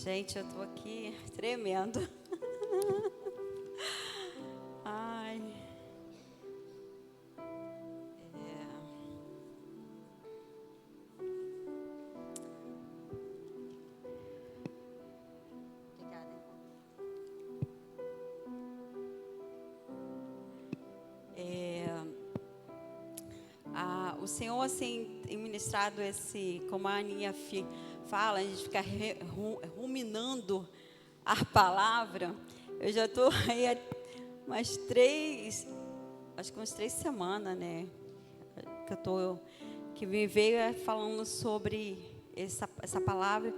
Gente, eu tô aqui tremendo. Ai. Obrigada. O Senhor, assim, tem ministrado como a Aninha fala, a gente fica ruminando a palavra. Eu já estou aí há acho que umas 3 semanas, né? Que me veio falando sobre essa palavra.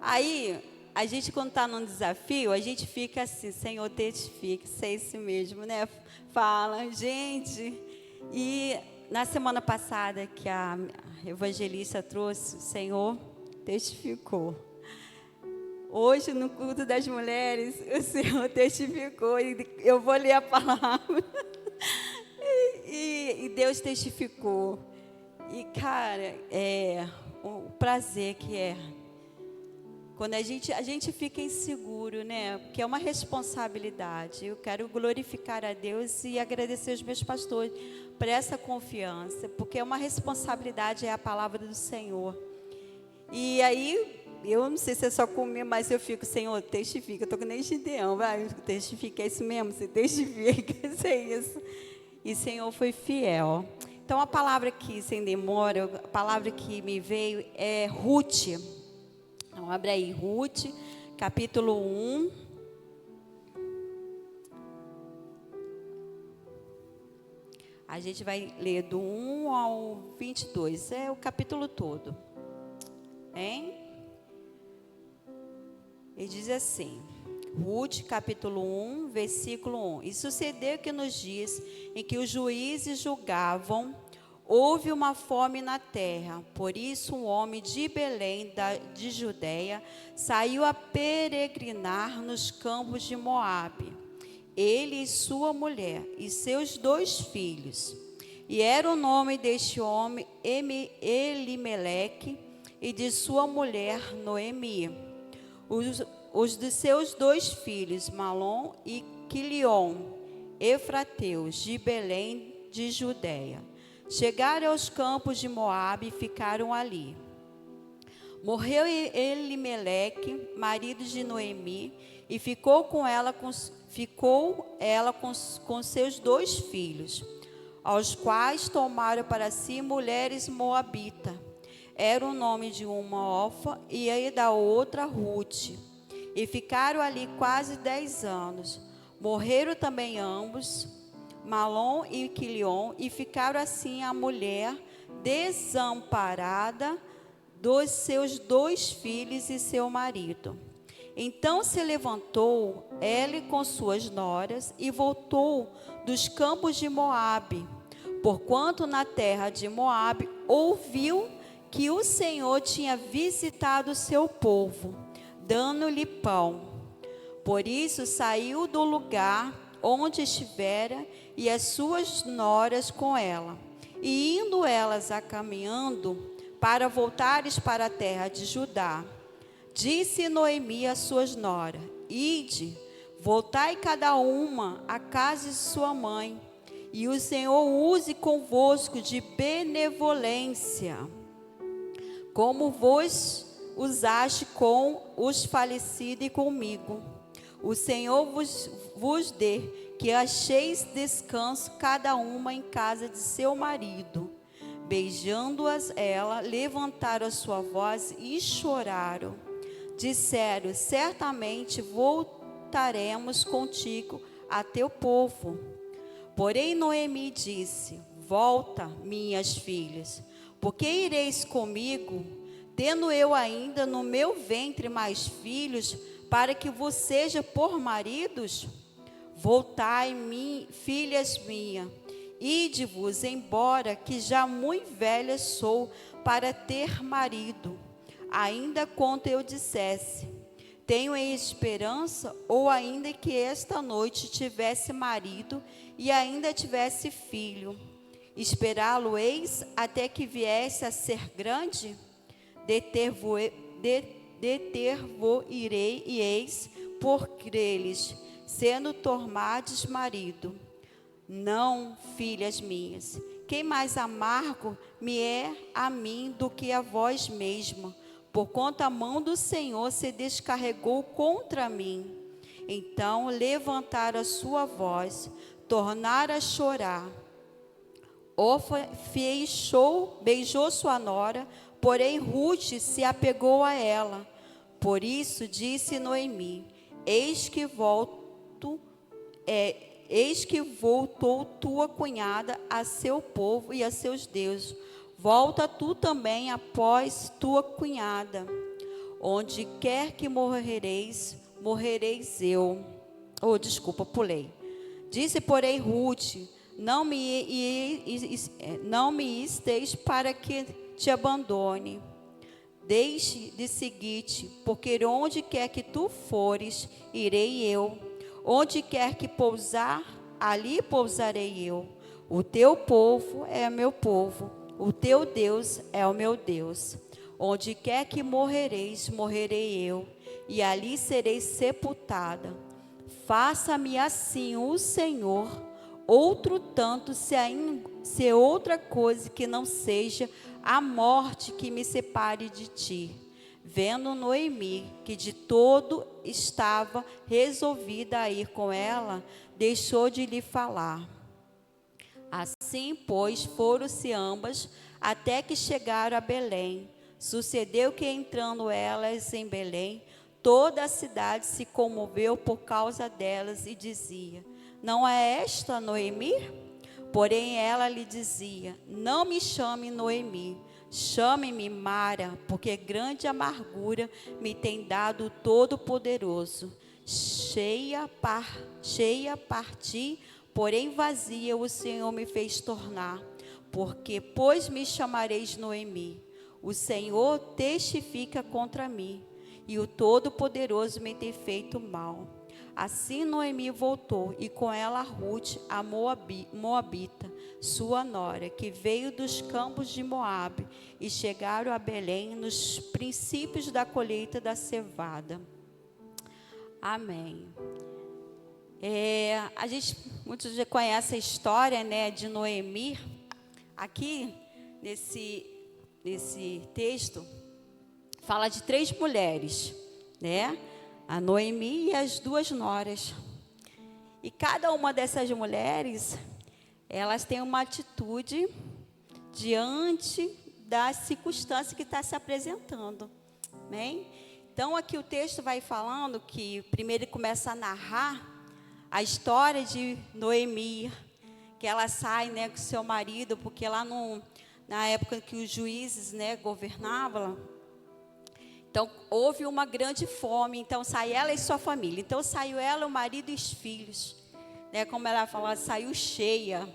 Aí, a gente quando está num desafio, a gente fica assim, Senhor, testifica, se é isso mesmo, né? Fala, gente. E na semana passada que a evangelista trouxe, o Senhor testificou. Hoje, no culto das mulheres, o Senhor testificou, e eu vou ler a palavra. E Deus testificou. E, cara, o prazer que é quando a gente fica inseguro, né? Porque é uma responsabilidade. Eu quero glorificar a Deus e agradecer os meus pastores por essa confiança, porque é uma responsabilidade, é a palavra do Senhor. E aí, eu não sei se é só comigo, mas eu fico, Senhor, testifica. Eu estou com nem Gideão, vai, testifica, é isso mesmo, você testifica, isso é isso. E o Senhor foi fiel. Então, a palavra que, sem demora, a palavra que me veio é Ruth. Então, abre aí, Ruth, capítulo 1. A gente vai ler do 1 ao 22, é o capítulo todo. Hein? Ele diz assim, Ruth, capítulo 1, versículo 1. E sucedeu que nos dias em que os juízes julgavam, houve uma fome na terra. Por isso um homem de Belém, de Judeia, saiu a peregrinar nos campos de Moabe. Ele e sua mulher e seus 2 filhos. E era o nome deste homem Elimeleque e de sua mulher Noemi. Os de seus 2 filhos, Malom e Quilion, efrateus, de Belém de Judeia. Chegaram aos campos de Moabe e ficaram ali. Morreu Elimeleque, marido de Noemi, e ficou ela com seus 2 filhos, aos quais tomaram para si mulheres moabitas. Era o nome de uma Orfa e a da outra Ruth. E ficaram ali quase 10 anos. Morreram também ambos, Malom e Quilion, e ficaram assim a mulher desamparada dos seus 2 filhos e seu marido. Então se levantou ela com suas noras e voltou dos campos de Moabe, porquanto na terra de Moabe ouviu que o Senhor tinha visitado o seu povo, dando-lhe pão. Por isso saiu do lugar onde estivera e as suas noras com ela. E indo elas a caminhando para voltares para a terra de Judá, disse Noemi às suas noras: Ide, voltai cada uma à casa de sua mãe, e o Senhor use convosco de benevolência, como vos usaste com os falecidos e comigo. O Senhor vos dê que acheis descanso cada uma em casa de seu marido. Beijando-as ela, levantaram a sua voz e choraram. Disseram: certamente voltaremos contigo a teu povo. Porém Noemi disse: volta, minhas filhas, porque ireis comigo, tendo eu ainda no meu ventre mais filhos, para que vos seja por maridos? Voltai, filhas minhas, ide-vos embora, que já muito velha sou para ter marido. Ainda quanto eu dissesse, tenho esperança, ou ainda que esta noite tivesse marido e ainda tivesse filho, esperá-lo-eis até que viesse a ser grande? deter-vo-irei, e eis por eles, sendo tornades marido. Não, filhas minhas, quem mais amargo me é a mim do que a vós mesma, porquanto a mão do Senhor se descarregou contra mim. Então levantaram a sua voz, tornaram a chorar. Orfa beijou sua nora, porém Rute se apegou a ela. Por isso disse Noemi: eis que voltou tua cunhada a seu povo e a seus deuses. Volta tu também após tua cunhada. Onde quer que morrereis, morrereis eu. Pulei. Disse, porém, Rute: não me esteis para que te abandone. Deixe de seguir-te, porque onde quer que tu fores, irei eu. Onde quer que pousar, ali pousarei eu. O teu povo é meu povo, o teu Deus é o meu Deus. Onde quer que morrereis, morrerei eu, e ali serei sepultada. Faça-me assim o Senhor, outro tanto, se outra coisa que não seja a morte que me separe de ti. Vendo Noemi que de todo estava resolvida a ir com ela, deixou de lhe falar. Assim, pois, foram-se ambas, até que chegaram a Belém. Sucedeu que, entrando elas em Belém, toda a cidade se comoveu por causa delas e dizia: não é esta Noemi? Porém ela lhe dizia: não me chame Noemi, chame-me Mara, porque grande amargura me tem dado o Todo-Poderoso. Cheia parti, porém vazia o Senhor me fez tornar. Porque, pois me chamareis Noemi, o Senhor testifica contra mim, e o Todo-Poderoso me tem feito mal. Assim Noemi voltou, e com ela Rute, a Moabita, sua nora, que veio dos campos de Moabe, e chegaram a Belém nos princípios da colheita da cevada. Amém. Muitos já conhecem a história, né, de Noemi. Aqui, nesse texto, fala de 3 mulheres, né? A Noemi e as 2 noras. E cada uma dessas mulheres, elas têm uma atitude diante da circunstância que está se apresentando. Amém? Então, aqui o texto vai falando que, primeiro ele começa a narrar a história de Noemi, que ela sai, né, com seu marido, porque lá na época que os juízes, né, governavam, então houve uma grande fome, então sai ela e sua família. Então saiu ela, o marido e os filhos, né, como ela fala, saiu cheia,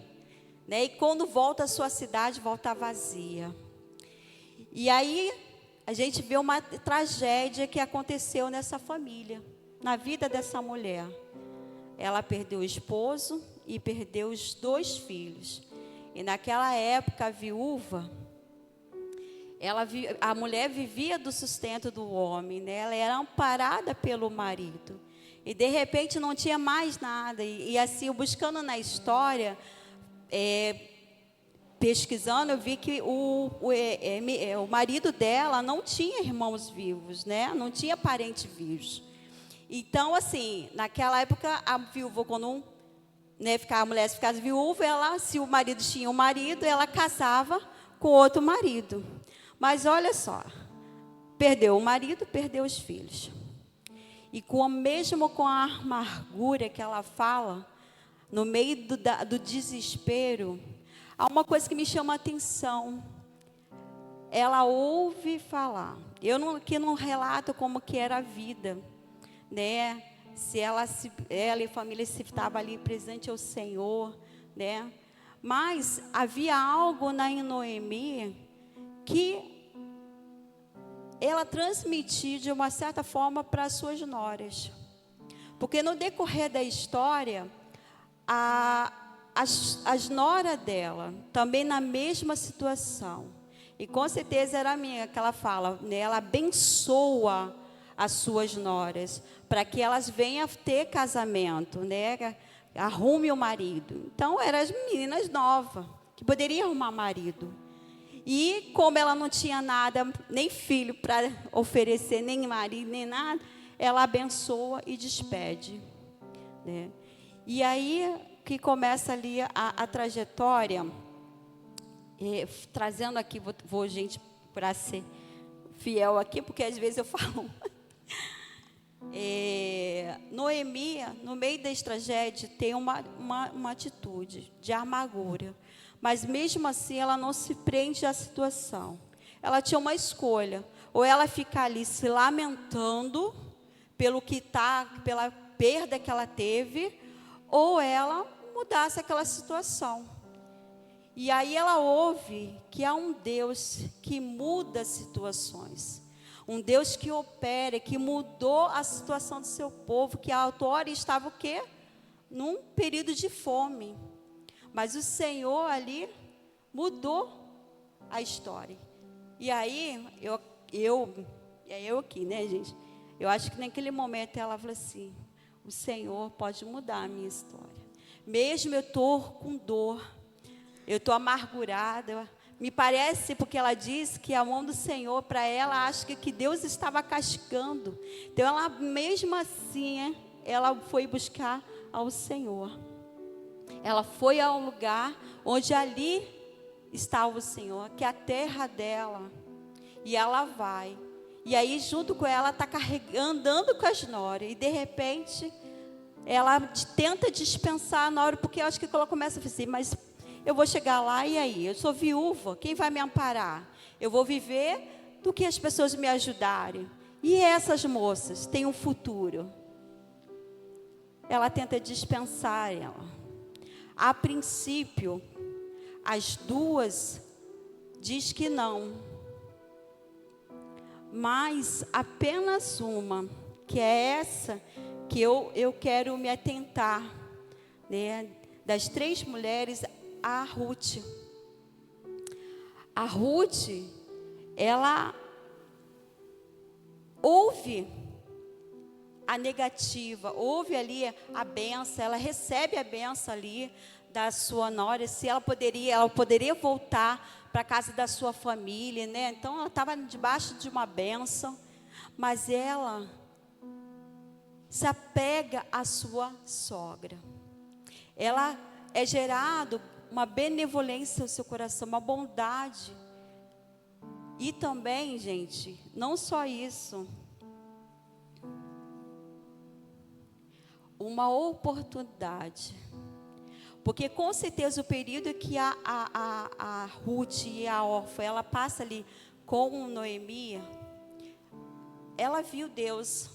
né, e quando volta à sua cidade, volta vazia. E aí a gente vê uma tragédia que aconteceu nessa família, na vida dessa mulher. Ela perdeu o esposo e perdeu os 2 filhos. E naquela época, a viúva, a mulher vivia do sustento do homem, né? Ela era amparada pelo marido. E de repente não tinha mais nada. E assim, buscando na história, pesquisando, eu vi que o marido dela não tinha irmãos vivos, né? Não tinha parentes vivos. Então, assim, naquela época, a viúva, quando a mulher ficasse viúva, se o marido tinha um marido, ela casava com outro marido. Mas olha só, perdeu o marido, perdeu os filhos. E mesmo com a amargura que ela fala, no meio do desespero, há uma coisa que me chama a atenção. Ela ouve falar. Aqui não relato como que era a vida, né? Se ela e a família se estava ali presente ao Senhor, né? Mas havia algo na Noemi que ela transmitia de uma certa forma para as suas noras. Porque no decorrer da história, as noras dela, também na mesma situação. E com certeza era a minha, que ela fala, né? Ela abençoa as suas noras, para que elas venham ter casamento, né? Arrume o marido. Então, eram as meninas novas, que poderiam arrumar marido. E como ela não tinha nada, nem filho para oferecer, nem marido, nem nada, ela abençoa e despede, né? E aí que começa ali a trajetória, trazendo aqui, vou gente, para ser fiel aqui, porque às vezes eu falo. Noemi, no meio da tragédia, tem uma atitude de amargura. Mas mesmo assim, ela não se prende à situação. Ela tinha uma escolha. Ou ela ficar ali se lamentando pela perda que ela teve, ou ela mudasse aquela situação. E aí ela ouve que há um Deus que muda situações. Um Deus que opera, que mudou a situação do seu povo, que a autora estava o quê? Num período de fome. Mas o Senhor ali mudou a história. E aí, eu aqui, né, gente? Eu acho que naquele momento ela falou assim: o Senhor pode mudar a minha história. Mesmo eu estou com dor, eu estou amargurada. Me parece, porque ela diz que a mão do Senhor, para ela, acho que Deus estava cascando. Então, ela mesmo assim, ela foi buscar ao Senhor. Ela foi ao lugar onde ali estava o Senhor, que é a terra dela. E ela vai. E aí, junto com ela, está andando com as noras. E, de repente, ela tenta dispensar na hora, porque eu acho que ela começa a dizer, mas eu vou chegar lá, e aí? Eu sou viúva, quem vai me amparar? Eu vou viver do que as pessoas me ajudarem. E essas moças têm um futuro. Ela tenta dispensar ela. A princípio, as duas diz que não. Mas apenas uma, que é essa que eu quero me atentar, né? Das 3 mulheres, a Ruth. A Ruth, ela ouve a negativa, ouve ali a benção, ela recebe a benção ali da sua nora, se ela poderia voltar para a casa da sua família, né? Então ela estava debaixo de uma benção, mas ela se apega à sua sogra. Ela é gerado uma benevolência no seu coração, uma bondade. E também, gente, não só isso, uma oportunidade. Porque com certeza o período que a Ruth e a órfã, ela passa ali com Noemi, ela viu Deus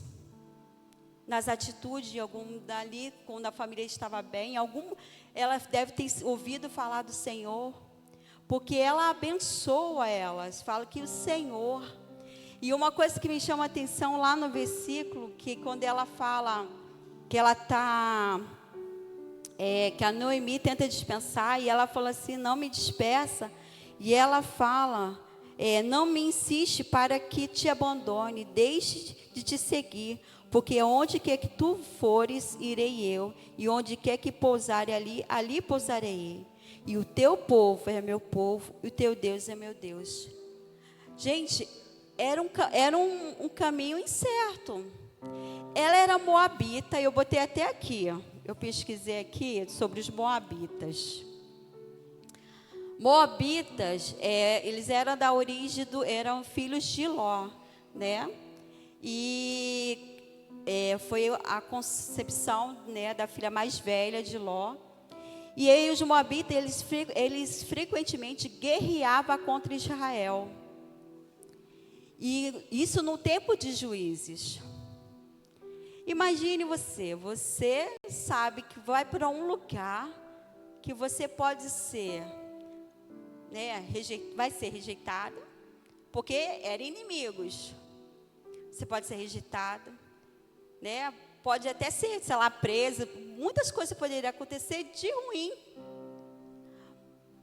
nas atitudes de algum dali, quando a família estava bem, ela deve ter ouvido falar do Senhor, porque ela abençoa elas, fala que o Senhor. E uma coisa que me chama a atenção lá no versículo, que quando ela fala que ela está, que a Noemi tenta dispensar, e ela fala assim, não me despeça, e ela fala, não me insiste para que te abandone, deixe de te seguir, porque onde quer que tu fores, irei eu, e onde quer que pousares ali pousarei. E o teu povo é meu povo, e o teu Deus é meu Deus. Gente, era um caminho incerto. Ela era moabita, eu botei até aqui, ó, eu pesquisei aqui sobre os moabitas. Moabitas, eles eram da origem eram filhos de Ló, né? E foi a concepção, né, da filha mais velha de Ló. E aí os moabitas, eles frequentemente guerreavam contra Israel. E isso no tempo de Juízes. Imagine você sabe que vai para um lugar que você pode ser, né, vai ser rejeitada, porque eram inimigos. Você pode ser rejeitada, né? Pode até ser, sei lá, presa. Muitas coisas poderiam acontecer de ruim.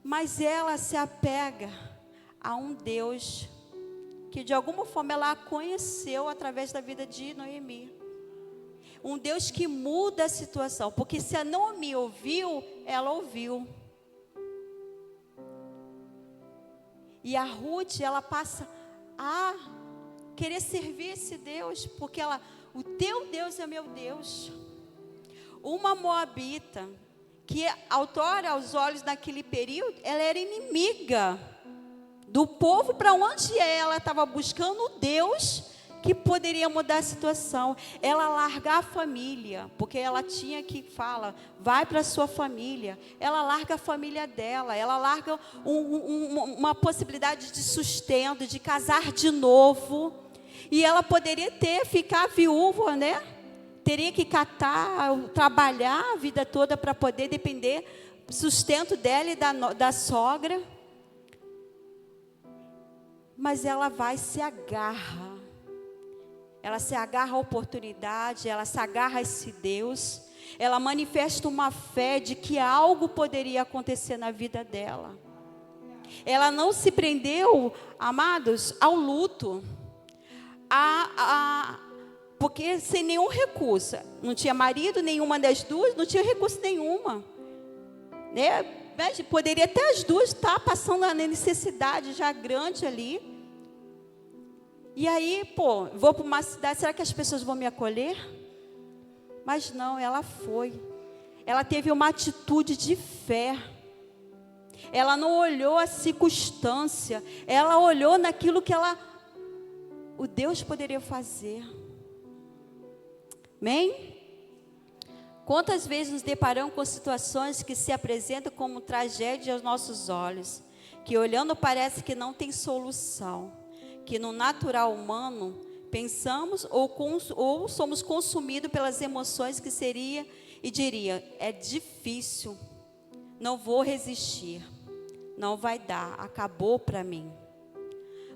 Mas ela se apega a um Deus que de alguma forma ela conheceu através da vida de Noemi. Um Deus que muda a situação, porque se a Noemi ouviu, ela ouviu. E a Ruth, ela passa a querer servir esse Deus, porque o teu Deus é meu Deus. Uma moabita, que outrora aos olhos naquele período, ela era inimiga do povo para onde ela estava buscando o Deus que poderia mudar a situação. Ela largar a família, porque ela tinha que falar, vai para a sua família. Ela larga a família dela, ela larga uma possibilidade de sustento, de casar de novo. E ela poderia ficar viúva, né? Teria que trabalhar a vida toda para poder depender do sustento dela e da sogra. Mas ela se agarra à oportunidade, ela se agarra a esse Deus, ela manifesta uma fé de que algo poderia acontecer na vida dela. Ela não se prendeu, amados, ao luto, porque sem nenhum recurso, não tinha marido, nenhuma das duas, não tinha recurso nenhuma, né? Poderia até as duas estar passando a necessidade já grande ali. E aí, vou para uma cidade, será que as pessoas vão me acolher? Mas não, ela foi. Ela teve uma atitude de fé. Ela não olhou a circunstância, ela olhou naquilo que o Deus poderia fazer. Amém? Quantas vezes nos deparamos com situações que se apresentam como tragédia aos nossos olhos, que olhando parece que não tem solução, que no natural humano pensamos ou somos consumidos pelas emoções que seria e diria, é difícil, não vou resistir, não vai dar, acabou para mim.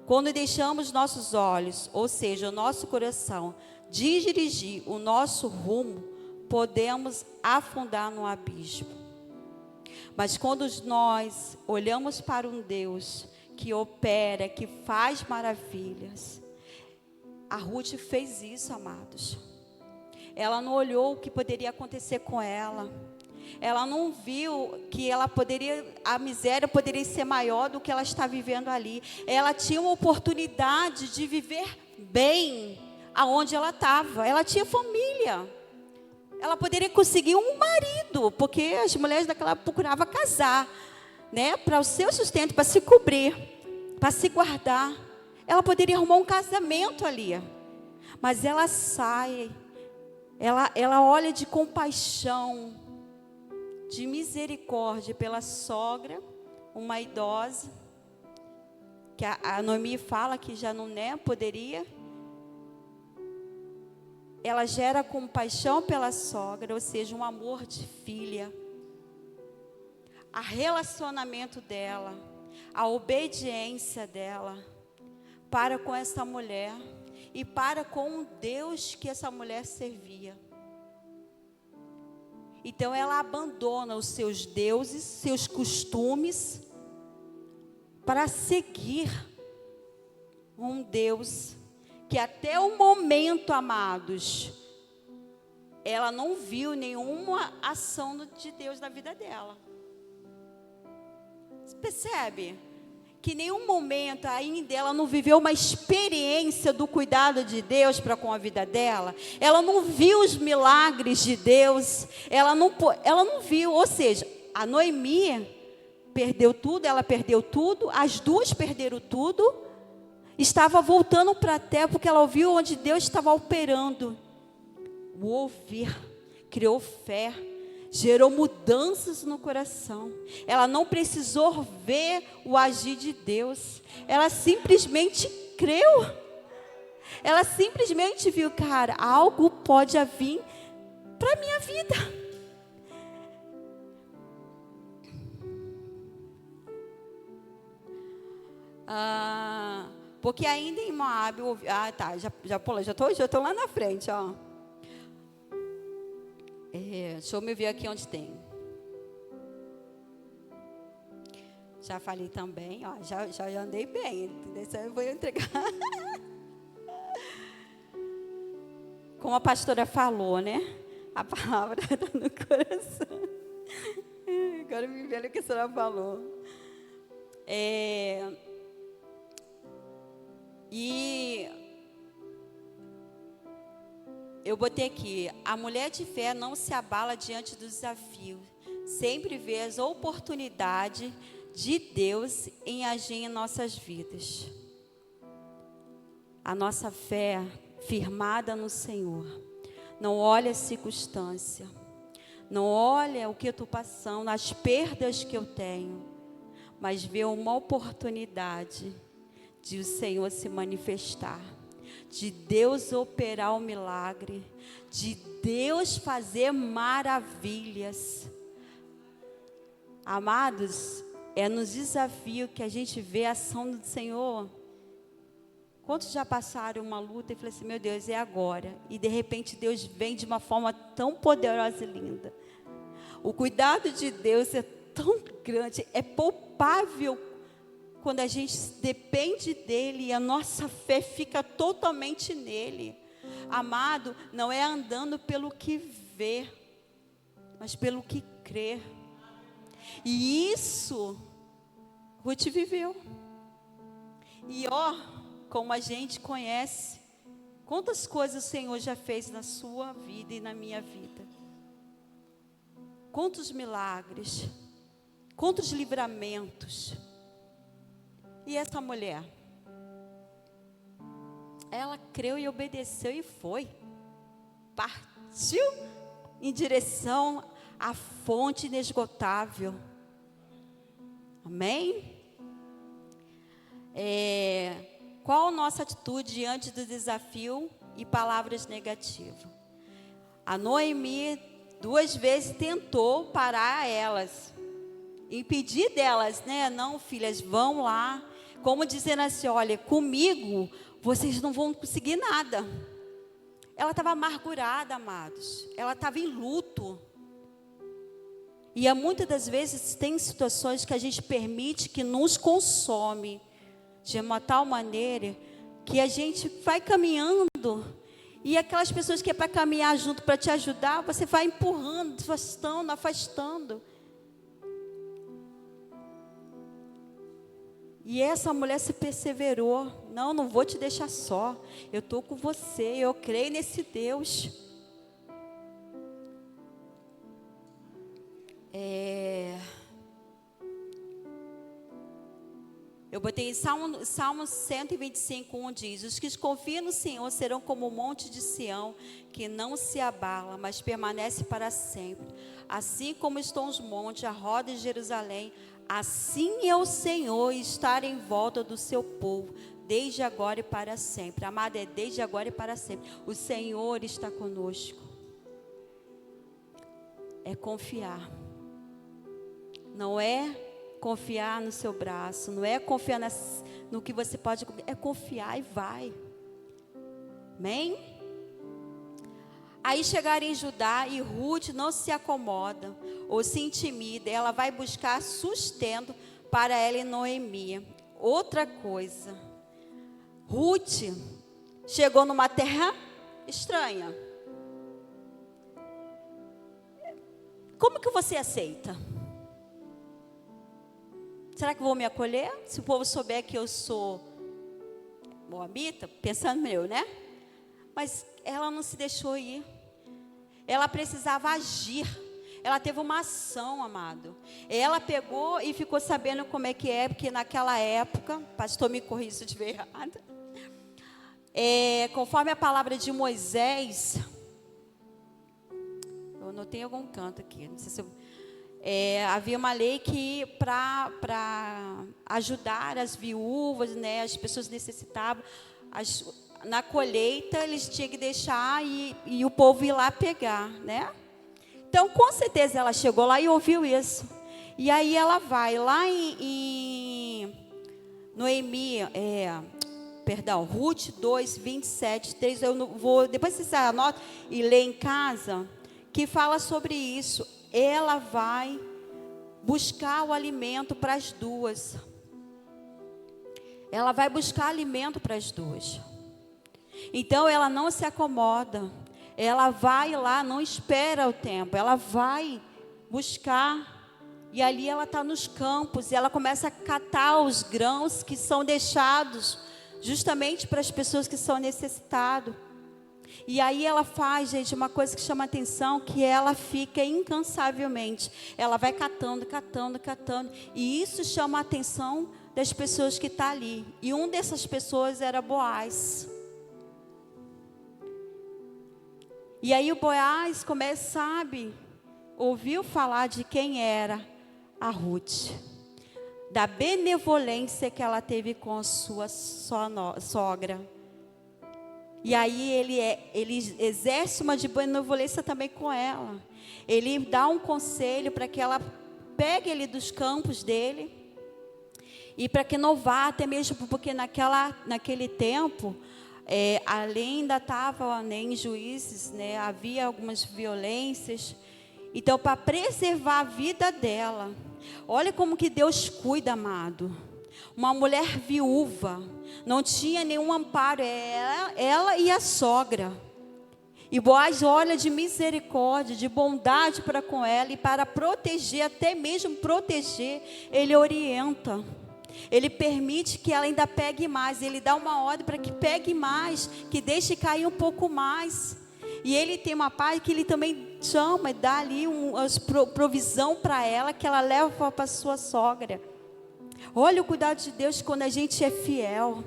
Quando deixamos nossos olhos, ou seja, o nosso coração, dirigir o nosso rumo, podemos afundar no abismo. Mas quando nós olhamos para um Deus que opera, que faz maravilhas, a Ruth fez isso, amados. Ela não olhou o que poderia acontecer com ela. Ela não viu que a miséria poderia ser maior do que ela está vivendo ali. Ela tinha uma oportunidade de viver bem aonde ela estava. Ela tinha família. Ela poderia conseguir um marido, porque as mulheres daquela época procuravam casar, né, para o seu sustento, para se cobrir, para se guardar. Ela poderia arrumar um casamento ali. Mas ela sai, ela olha de compaixão, de misericórdia pela sogra, uma idosa, que a Noemi fala que já não poderia. Ela gera compaixão pela sogra, ou seja, um amor de filha. A relacionamento dela, a obediência dela para com essa mulher e para com o Deus que essa mulher servia. Então ela abandona os seus deuses, seus costumes, para seguir um Deus que até o momento, amados, ela não viu nenhuma ação de Deus na vida dela. Você percebe? Que em nenhum momento ainda ela não viveu uma experiência do cuidado de Deus para com a vida dela. Ela não viu os milagres de Deus. Ela não viu, ou seja, a Noemi perdeu tudo, ela perdeu tudo, as duas perderam tudo. Estava voltando para a terra porque ela ouviu onde Deus estava operando. O ouvir criou fé, gerou mudanças no coração. Ela não precisou ver o agir de Deus. Ela simplesmente creu. Ela simplesmente viu, cara, algo pode vir para a minha vida. Porque ainda em Moabe, já estou lá na frente, ó. Deixa eu me ver aqui onde tem. Já falei também, ó, já andei bem. Desse aí eu vou entregar. Como a pastora falou, né? A palavra está no coração. Agora me vendo o que a senhora falou. E eu botei aqui: a mulher de fé não se abala diante do desafio. Sempre vê as oportunidades de Deus em agir em nossas vidas. A nossa fé firmada no Senhor não olha a circunstância, não olha o que eu estou passando, as perdas que eu tenho, mas vê uma oportunidade de o Senhor se manifestar, de Deus operar o milagre, de Deus fazer maravilhas. Amados, é nos desafios que a gente vê a ação do Senhor. Quantos já passaram uma luta e falaram assim: meu Deus, é agora? E de repente Deus vem de uma forma tão poderosa e linda. O cuidado de Deus é tão grande, é palpável quando a gente depende dEle e a nossa fé fica totalmente nele. Amado, não é andando pelo que vê, mas pelo que crê. E isso Ruth viveu. E como a gente conhece, quantas coisas o Senhor já fez na sua vida e na minha vida. Quantos milagres, quantos livramentos. E essa mulher, ela creu e obedeceu e foi. Partiu em direção à fonte inesgotável. Amém? Qual a nossa atitude diante do desafio e palavras negativas? A Noemi 2 vezes tentou parar elas, impedir delas, né? Não, filhas, vão lá. Como dizendo assim: olha, comigo vocês não vão conseguir nada. Ela estava amargurada, amados. Ela estava em luto. E muitas das vezes tem situações que a gente permite que nos consome de uma tal maneira que a gente vai caminhando e aquelas pessoas que é para caminhar junto, para te ajudar, você vai empurrando, afastando. E essa mulher se perseverou. Não vou te deixar só. Eu estou com você, eu creio nesse Deus. Eu botei em Salmo 125, 1 diz: os que confiam no Senhor serão como o monte de Sião, que não se abala, mas permanece para sempre. Assim como estão os montes à roda de Jerusalém, assim é o Senhor estar em volta do seu povo, desde agora e para sempre. Amado, é desde agora e para sempre. O Senhor está conosco. É confiar. Não é confiar no seu braço, não é confiar no que você pode, é confiar e vai. Amém? Aí chegaram em Judá e Ruth não se acomoda ou se intimida, ela vai buscar sustento para ela e Noemi. Outra coisa, Ruth chegou numa terra estranha. Como que você aceita? Será que vou me acolher? Se o povo souber que eu sou moabita, pensando meu, né? Mas ela não se deixou ir. Ela precisava agir. Ela teve uma ação, amado. Ela pegou e ficou sabendo como é que é, porque naquela época, pastor me corrija se eu estiver errada. Conforme a palavra de Moisés, eu anotei algum canto aqui, não sei se eu... havia uma lei que para ajudar as viúvas, né, as pessoas necessitavam, na colheita eles tinham que deixar e o povo ir lá pegar, né? Então, com certeza ela chegou lá e ouviu isso. E aí ela vai lá em Noemi, Ruth 2, 27, 3, eu não vou, depois vocês anotam e lê em casa, que fala sobre isso. Ela vai buscar o alimento para as duas. Ela vai buscar alimento para as duas. Então ela não se acomoda. Ela vai lá, não espera o tempo. Ela vai buscar. E ali ela está nos campos. E ela começa a catar os grãos que são deixados justamente para as pessoas que são necessitadas. E aí ela faz, gente, uma coisa que chama atenção, que ela fica incansavelmente. Ela vai catando, catando, catando. E isso chama a atenção das pessoas que estão ali. E uma dessas pessoas era Boaz. E aí o Boaz começa, ouviu falar de quem era a Ruth. Da benevolência que ela teve com a sua sogra. E aí ele exerce uma de benevolência também com ela. Ele dá um conselho para que ela pegue ele dos campos dele. E para que não vá, até mesmo porque naquele tempo, além ainda estava em Juízes, havia algumas violências. Então, para preservar a vida dela, olha como que Deus cuida, amado. Uma mulher viúva, não tinha nenhum amparo, ela e a sogra. E Boaz olha de misericórdia, de bondade para com ela, e para proteger, até mesmo proteger, ele orienta. Ele permite que ela ainda pegue mais, ele dá uma ordem para que pegue mais, que deixe cair um pouco mais. E ele tem uma parte que ele também chama, dá ali provisão para ela, que ela leva para sua sogra. Olha o cuidado de Deus quando a gente é fiel.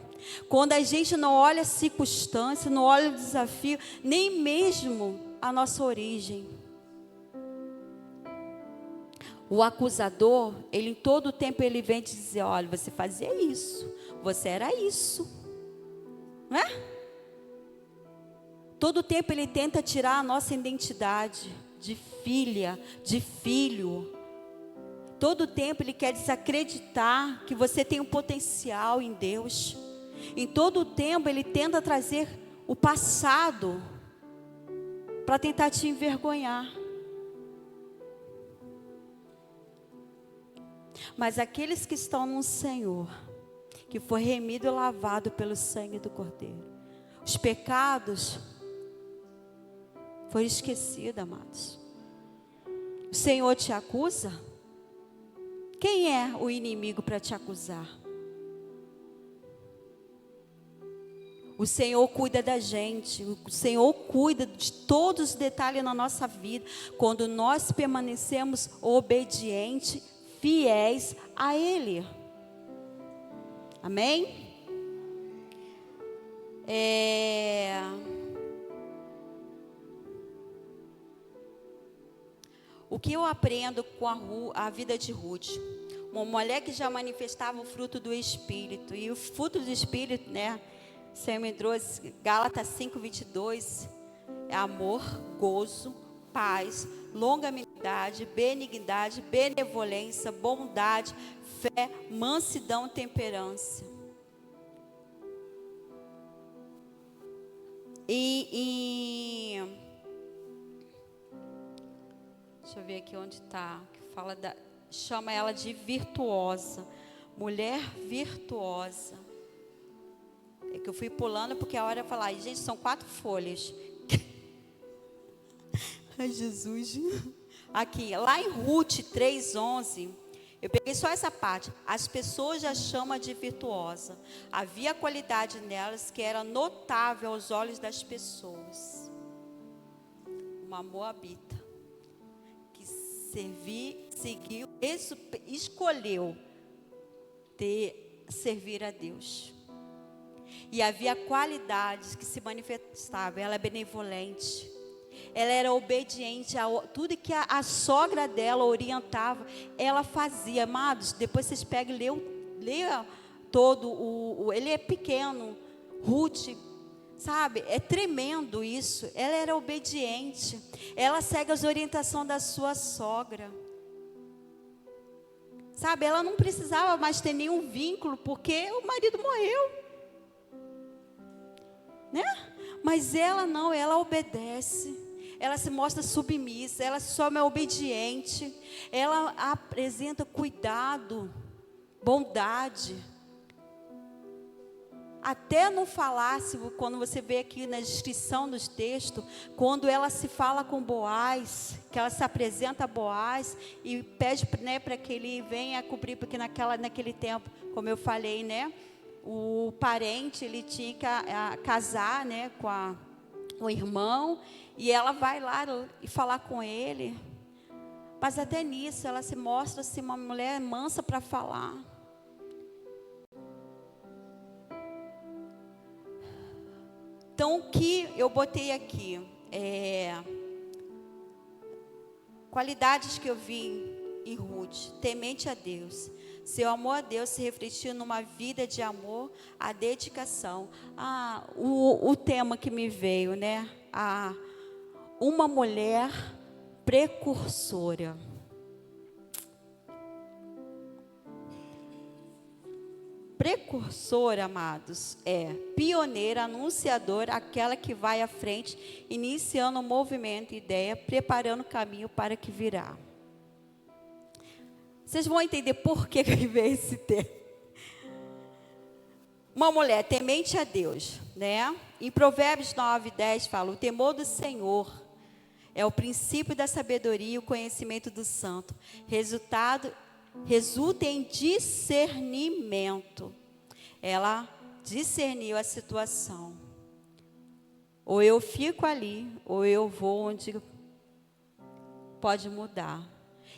Quando a gente não olha a circunstância, não olha o desafio, nem mesmo a nossa origem. O acusador, ele em todo o tempo ele vem te dizer, olha, você fazia isso, você era isso. Não é? Todo o tempo ele tenta tirar a nossa identidade de filha, de filho. Todo o tempo ele quer desacreditar que você tem um potencial em Deus. Em todo o tempo ele tenta trazer o passado para tentar te envergonhar. Mas aqueles que estão no Senhor, que foi remido e lavado pelo sangue do Cordeiro, os pecados foram esquecidos, amados. O Senhor te acusa? Quem é o inimigo para te acusar? O Senhor cuida da gente. O Senhor cuida de todos os detalhes na nossa vida. Quando nós permanecemos obedientes, fiéis a Ele. Amém? O que eu aprendo com a vida de Ruth? Uma mulher que já manifestava o fruto do Espírito. E o fruto do Espírito, o Senhor me trouxe, Gálatas 5:22, é amor, gozo, paz, longanimidade, benignidade, benevolência, bondade, fé, mansidão, temperança. Deixa eu ver aqui onde está, que fala chama ela de virtuosa, mulher virtuosa. É que eu fui pulando porque a hora eu falar, gente, são 4 folhas. Ai, Jesus. Aqui, lá em Ruth 3:11, eu peguei só essa parte. As pessoas já chamam de virtuosa. Havia qualidade nelas que era notável aos olhos das pessoas. Uma moabita que seguiu, escolheu servir a Deus. E havia qualidades que se manifestavam. Ela é benevolente. Ela era obediente a tudo que a sogra dela orientava. Ela fazia. Amados, depois vocês pegam e leiam todo ele é pequeno. Ruth, sabe? É tremendo isso. Ela era obediente. Ela segue as orientações da sua sogra. Sabe? Ela não precisava mais ter nenhum vínculo porque o marido morreu. Né? Mas ela não, ela obedece. ela se mostra submissa, ela só é obediente, ela apresenta cuidado, bondade. Até no falar, quando você vê aqui na descrição dos textos, quando ela se fala com Boaz, que ela se apresenta a Boaz e pede, né, para que ele venha cumprir, porque naquele tempo, como eu falei, né, o parente ele tinha que casar, né, com o irmão, e ela vai lá e falar com ele. Mas até nisso ela se mostra assim, uma mulher mansa para falar. Então, o que eu botei aqui qualidades que eu vi em Ruth: temente a Deus. Seu amor a Deus se refletiu numa vida de amor, a dedicação. O tema que me veio, né? Uma mulher precursora. Precursora, amados, é pioneira, anunciadora, aquela que vai à frente, iniciando um movimento, ideia, preparando o caminho para que virá. Vocês vão entender por que veio esse termo. Uma mulher temente a Deus, né? Em Provérbios 9:10 fala: o temor do Senhor é o princípio da sabedoria e o conhecimento do santo. Resulta em discernimento. Ela discerniu a situação. Ou eu fico ali, ou eu vou onde pode mudar.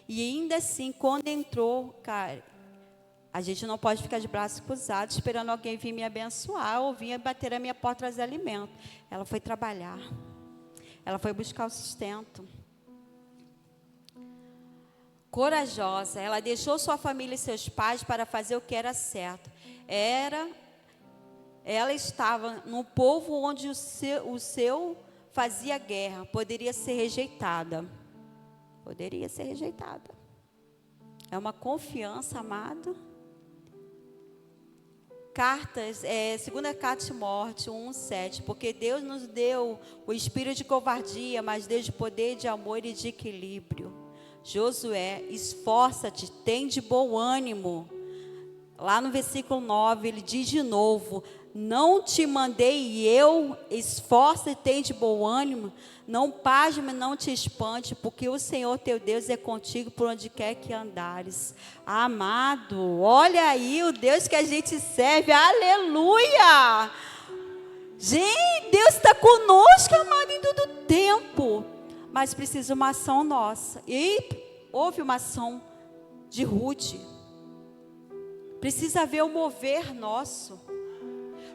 E ainda assim, quando entrou, cara, a gente não pode ficar de braços cruzados esperando alguém vir me abençoar ou vir bater a minha porta e trazer alimento. Ela foi trabalhar. Ela foi buscar o sustento. Corajosa, ela deixou sua família e seus pais para fazer o que era certo. Ela estava num povo onde o seu fazia guerra. Poderia ser rejeitada. Poderia ser rejeitada. É uma confiança, amado. Segunda carta de Timóteo 1:7, porque Deus nos deu o espírito de covardia, mas Deus de poder, de amor e de equilíbrio. Josué, esforça-te, tem de bom ânimo. Lá no versículo 9, ele diz de novo: não te mandei eu, esforça e tem de bom ânimo, não pasme, não te espante, porque o Senhor teu Deus é contigo por onde quer que andares. Amado, olha aí o Deus que a gente serve, aleluia! Gente, Deus está conosco, amado, em todo tempo. Mas precisa uma ação nossa. E houve uma ação de Ruth. Precisa haver o mover nosso.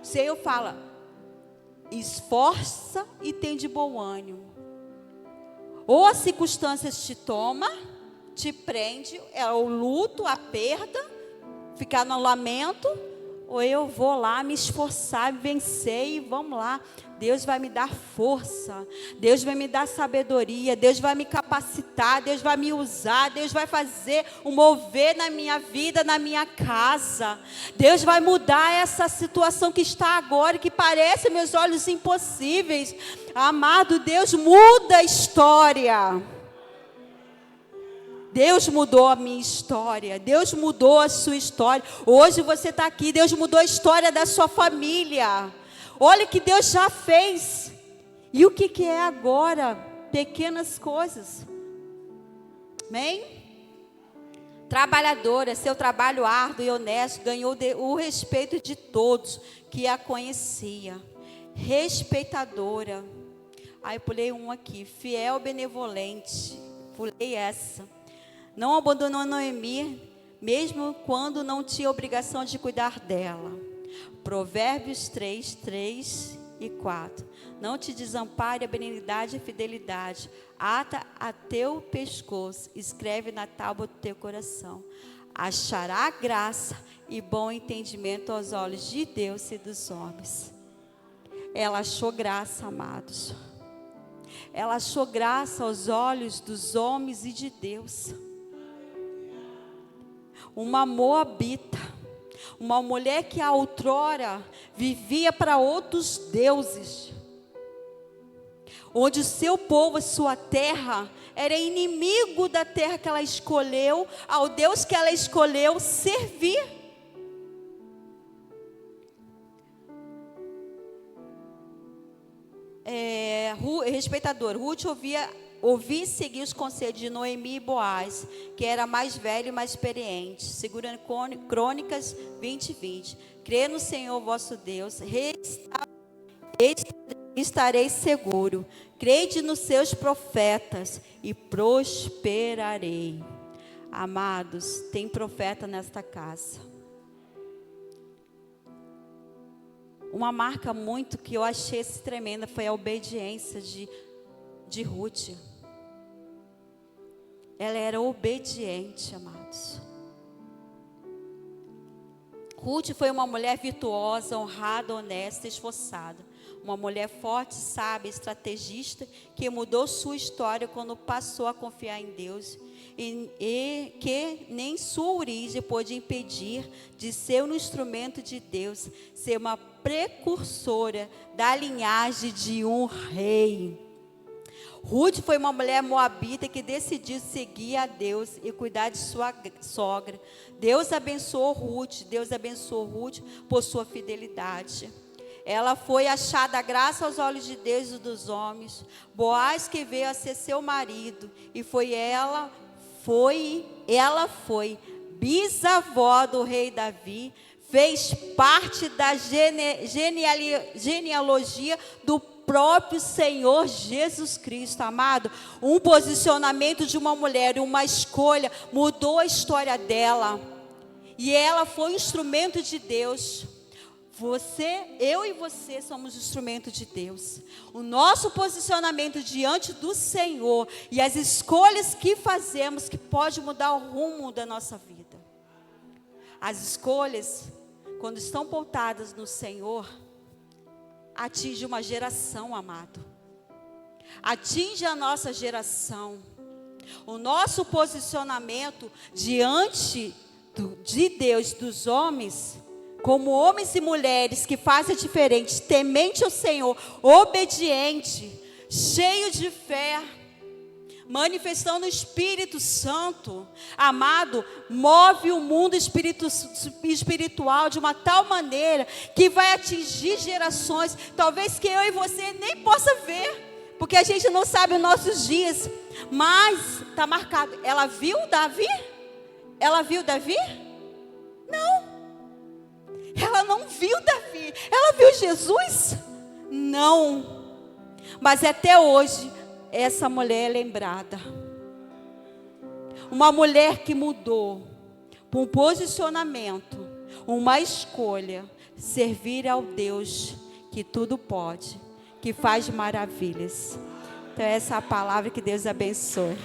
O Senhor fala: esforça e tem de bom ânimo. Ou as circunstâncias te toma, te prende, é o luto, a perda, ficar no lamento, ou eu vou lá me esforçar, vencer e vamos lá. Deus vai me dar força, Deus vai me dar sabedoria, Deus vai me capacitar, Deus vai me usar, Deus vai fazer um mover na minha vida, na minha casa. Deus vai mudar essa situação que está agora, que parece meus olhos impossíveis. Amado, Deus muda a história. Deus mudou a minha história, Deus mudou a sua história. Hoje você está aqui, Deus mudou a história da sua família. Olha o que Deus já fez. E o que é agora? Pequenas coisas. Amém? Trabalhadora, seu trabalho árduo e honesto ganhou o respeito de todos que a conhecia. Respeitadora. Aí pulei um aqui. Fiel, benevolente. Pulei essa. Não abandonou Noemi, mesmo quando não tinha obrigação de cuidar dela. Provérbios 3 e 4. Não te desampare a benignidade e a fidelidade. Ata a teu pescoço, escreve na tábua do teu coração. Achará graça e bom entendimento aos olhos de Deus e dos homens. Ela achou graça, amados. Ela achou graça aos olhos dos homens e de Deus. Uma moabita, uma mulher que outrora vivia para outros deuses. onde o seu povo, a sua terra, era inimigo da terra que ela escolheu, ao Deus que ela escolheu servir. Respeitador, Ruth ouvia e seguia os conselhos de Noemi e Boaz, que era mais velho e mais experiente. Segurando Crônicas 20:20. Crê no Senhor vosso Deus, estareis seguro. Crede nos seus profetas e prosperarei. Amados, tem profeta nesta casa. Uma marca muito que eu achei tremenda foi a obediência de Ruth. Ela era obediente, amados. Ruth foi uma mulher virtuosa, honrada, honesta, esforçada. Uma mulher forte, sábia, estrategista, que mudou sua história quando passou a confiar em Deus. E que nem sua origem pôde impedir de ser um instrumento de Deus, ser uma precursora da linhagem de um rei. Ruth foi uma mulher moabita que decidiu seguir a Deus e cuidar de sua sogra. Deus abençoou Ruth por sua fidelidade. Ela foi achada graça aos olhos de Deus e dos homens. Boaz, que veio a ser seu marido, e ela foi bisavó do rei Davi, fez parte da genealogia do próprio Senhor Jesus Cristo, amado. Um posicionamento de uma mulher, uma escolha, mudou a história dela, e ela foi um instrumento de Deus. Eu e você somos instrumento de Deus. O nosso posicionamento diante do Senhor e as escolhas que fazemos, que pode mudar o rumo da nossa vida. As escolhas, quando estão pautadas no Senhor, atinge uma geração, amado. Atinge a nossa geração. O nosso posicionamento diante de Deus, dos homens, como homens e mulheres que fazem a diferença, temente ao Senhor, obediente, cheio de fé, manifestando o Espírito Santo, amado, move o mundo espiritual de uma tal maneira que vai atingir gerações, talvez que eu e você nem possa ver, porque a gente não sabe os nossos dias, mas está marcado. Ela viu Davi? Ela viu Davi? Não. Ela não viu Davi. Ela viu Jesus? Não. Mas até hoje, essa mulher é lembrada. Uma mulher que mudou por um posicionamento, uma escolha, servir ao Deus que tudo pode, que faz maravilhas. Então essa é a palavra, que Deus abençoe.